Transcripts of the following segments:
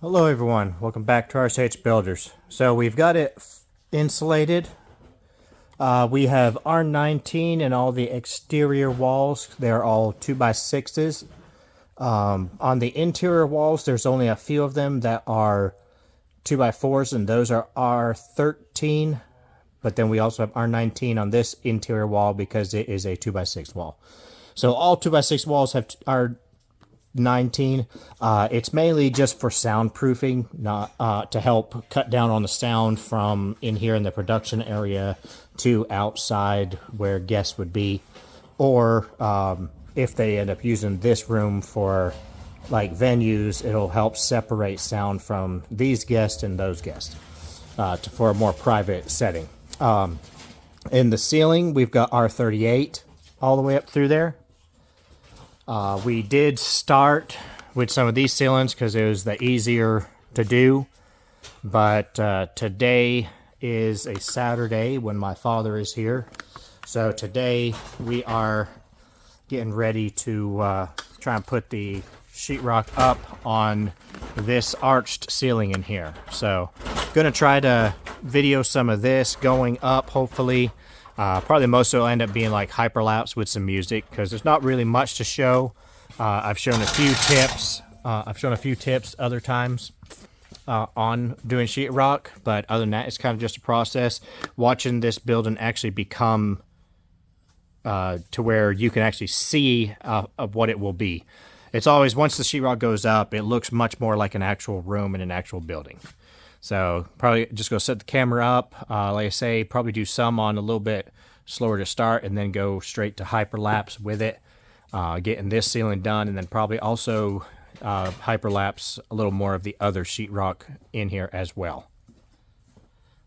Hello everyone, welcome back to RSH Builders. So we've got it insulated. We have R19 and all the exterior walls. They're all 2x6s. On the interior walls, there's only a few of them that are 2x4s, and those are R13. But then we also have R19 on this interior wall because it is a 2x6 wall. So all 2x6 walls are 19. It's mainly just for soundproofing, not to help cut down on the sound from in here in the production area to outside where guests would be, or if they end up using this room for like venues, it'll help separate sound from these guests and those guests for a more private setting. In the ceiling, we've got R38 all the way up through there. We did start with some of these ceilings because it was the easier to do, but today is a Saturday when my father is here. So today we are getting ready to try and put the sheetrock up on this arched ceiling in here. So gonna try to video some of this going up, hopefully. Probably most will end up being like hyperlapse with some music because there's not really much to show. I've shown a few tips. Other times on doing sheetrock, but other than that, it's kind of just a process. Watching this building actually become to where you can actually see of what it will be. It's always, once the sheetrock goes up, it looks much more like an actual room in an actual building. So probably just go set the camera up. Like I say, probably do some on a little bit slower to start and then go straight to hyperlapse with it. Getting this ceiling done, and then probably also hyperlapse a little more of the other sheetrock in here as well.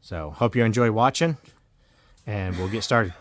So hope you enjoy watching, and we'll get started.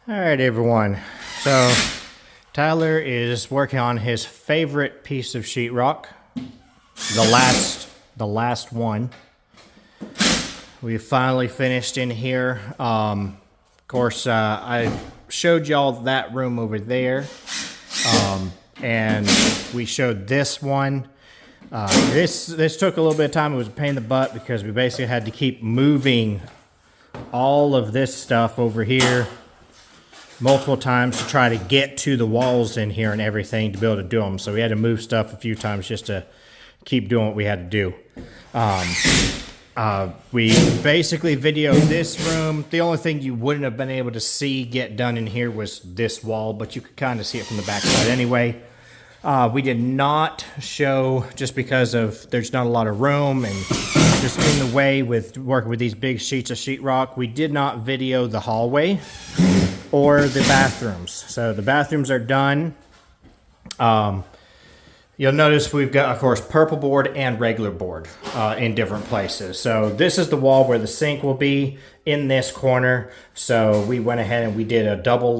All right, everyone. So Tyler is working on his favorite piece of sheetrock, the last one. We finally finished in here. Of course, I showed y'all that room over there, and we showed this one. This took a little bit of time. It was a pain in the butt because we basically had to keep moving all of this stuff over here multiple times to try to get to the walls in here and everything to be able to do them. So we had to move stuff a few times just to keep doing what we had to do. We basically videoed this room. The only thing you wouldn't have been able to see get done in here was this wall, but you could kind of see it from the backside anyway. We did not show, just because of there's not a lot of room and just in the way with working with these big sheets of sheetrock, we did not video the hallway or the bathrooms. So the bathrooms are done. You'll notice we've got, of course, purple board and regular board in different places. So this is the wall where the sink will be in this corner. So we went ahead and we did a double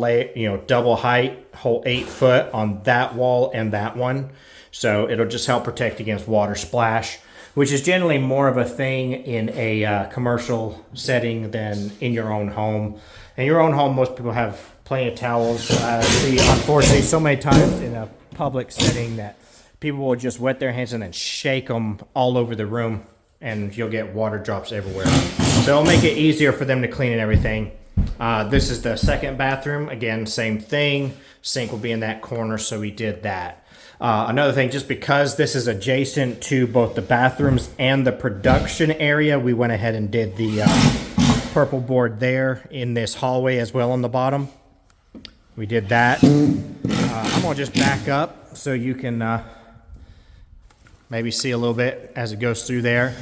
height, whole 8 foot on that wall and that one. So it'll just help protect against water splash, which is generally more of a thing in a commercial setting than in your own home. In your own home, most people have plenty of towels. I see, unfortunately, so many times in a public setting that people will just wet their hands and then shake them all over the room, and you'll get water drops everywhere. So it'll make it easier for them to clean and everything. This is the second bathroom. Again, same thing. Sink will be in that corner, so we did that. Another thing, just because this is adjacent to both the bathrooms and the production area, we went ahead and did the purple board there in this hallway as well on the bottom. We did that. I'm gonna just back up so you can maybe see a little bit as it goes through there.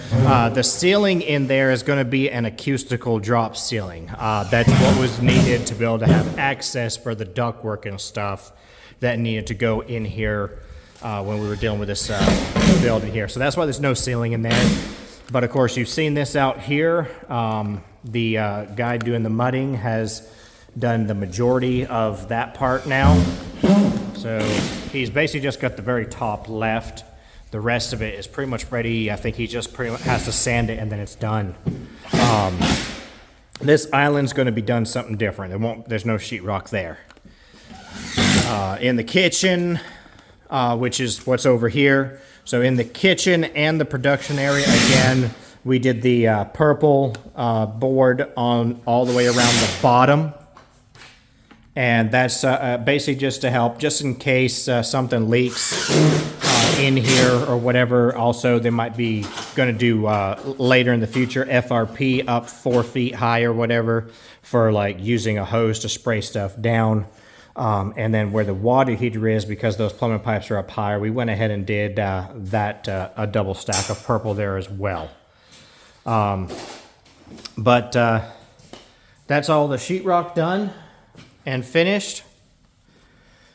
The ceiling in there is going to be an acoustical drop ceiling. That's what was needed to be able to have access for the ductwork and stuff that needed to go in here when we were dealing with this building here. So that's why there's no ceiling in there. But of course, you've seen this out here. The guy doing the mudding has done the majority of that part now. So he's basically just got the very top left. The rest of it is pretty much ready. I think he just pretty much has to sand it and then it's done. This island's going to be done something different. There's no sheetrock there. In the kitchen, which is what's over here. So in the kitchen and the production area, again, we did the purple board on all the way around the bottom. And that's basically just to help, just in case something leaks in here or whatever. Also, they might be going to do later in the future FRP up 4 feet high or whatever for like using a hose to spray stuff down. And then where the water heater is, because those plumbing pipes are up higher, we went ahead and did a double stack of purple there as well. But that's all the sheetrock done and finished.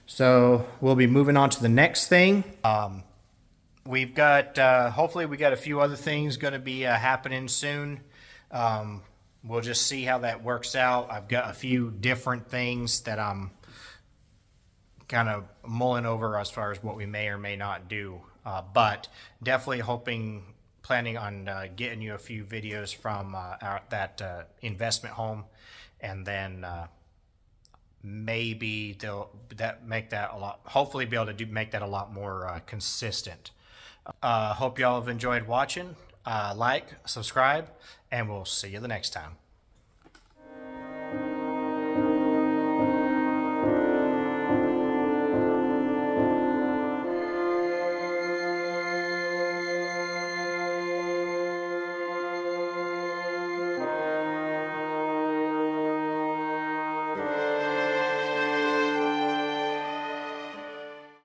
So we'll be moving on to the next thing. We've got, hopefully we got a few other things going to be happening soon. We'll just see how that works out. I've got a few different things that I'm kind of mulling over as far as what we may or may not do. But definitely planning on getting you a few videos from that investment home, and then maybe make that a lot, hopefully be able to make that a lot more consistent. Hope y'all have enjoyed watching. Like, subscribe, and we'll see you the next time.